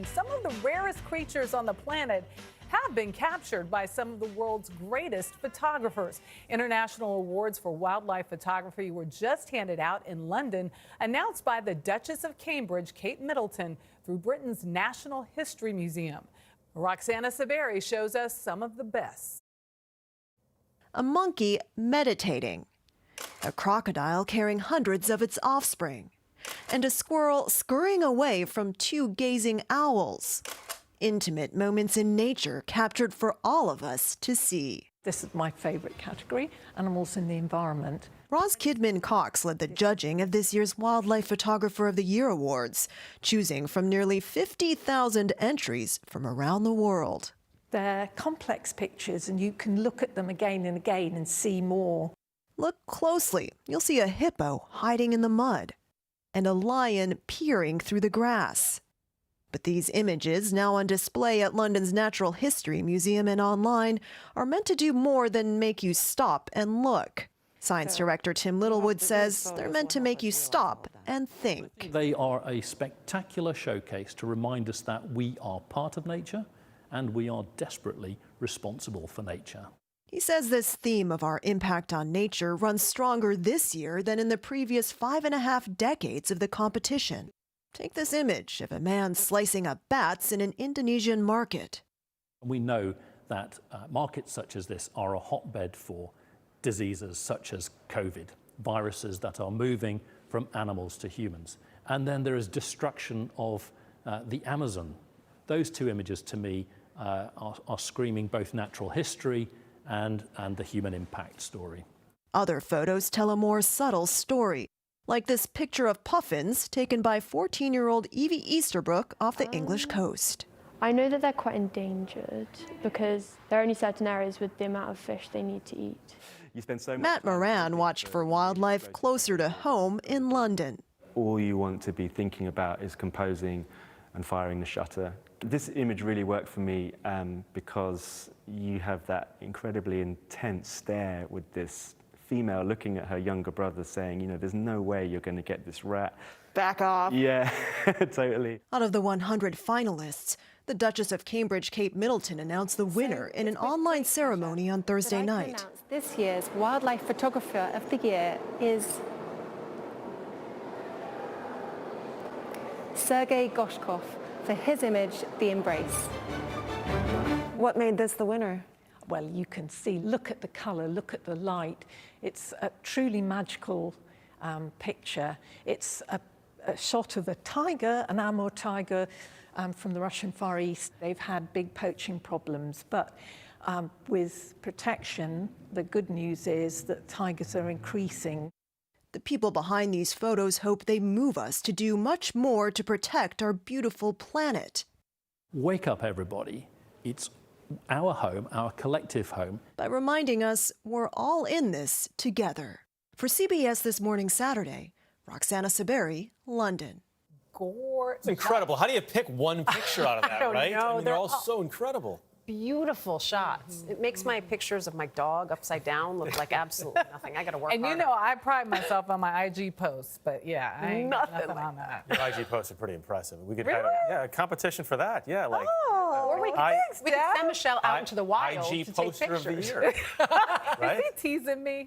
Some of the rarest creatures on the planet have been captured by some of the world's greatest photographers. International awards for wildlife photography were just handed out in London, announced by the Duchess of Cambridge, Kate Middleton, through Britain's National History Museum. Roxana Saberi shows us some of the best. A monkey meditating, a crocodile carrying hundreds of its offspring, and a squirrel scurrying away from two gazing owls. Intimate moments in nature captured for all of us to see. This is my favorite category, animals in the environment. Roz Kidman-Cox led the judging of this year's Wildlife Photographer of the Year Awards, choosing from nearly 50,000 entries from around the world. They're complex pictures and you can look at them again and again and see more. Look closely. You'll see a hippo hiding in the mud and a lion peering through the grass. But these images, now on display at London's Natural History Museum and online, are meant to do more than make you stop and look. Science director Tim Littlewood says they're meant to make you stop and think. They are a spectacular showcase to remind us that we are part of nature and we are desperately responsible for nature. He says this theme of our impact on nature runs stronger this year than in the previous 5.5 decades of the competition. Take this image of a man slicing up bats in an Indonesian market. We know that markets such as this are a hotbed for diseases such as COVID, viruses that are moving from animals to humans. And then there is destruction of the Amazon. Those two images to me are screaming both natural history and the human impact story. Other photos tell a more subtle story, like this picture of puffins taken by 14-year-old Evie Easterbrook off the English coast. I know that they're quite endangered because there are only certain areas with the amount of fish they need to eat. Matt Moran watched for wildlife closer to home in London. All you want to be thinking about is composing and firing the shutter. This image really worked for me because you have that incredibly intense stare with this female looking at her younger brother saying, you know, there's no way you're going to get this rat. Back off. Yeah, totally. Out of the 100 finalists, the Duchess of Cambridge, Kate Middleton, announced the winner in an online ceremony on Thursday night. This year's Wildlife Photographer of the Year is Sergei Goshkov for his image, The Embrace. What made this the winner? Well, you can see, look at the colour, look at the light. It's a truly magical picture. It's a shot of a tiger, an Amur tiger from the Russian Far East. They've had big poaching problems, but with protection, the good news is that tigers are increasing. The people behind these photos hope they move us to do much more to protect our beautiful planet. Wake up, everybody. It's our home, our collective home. By reminding us we're all in this together. For CBS This Morning Saturday, Roxana Saberi, London. Gorgeous. It's incredible. How do you pick one picture out of that, right? know. I mean, they're all so incredible. Beautiful shots. It makes my pictures of my dog upside down look like absolutely nothing. I got to work And you harder. know, I pride myself on my IG posts, but yeah, I ain't got nothing like on that. Your IG posts are pretty impressive. We could Really? have a competition for that. Yeah, like Oh, we I- could send Michelle out into the wild IG to take poster pictures. of the year. Right? Is he teasing me?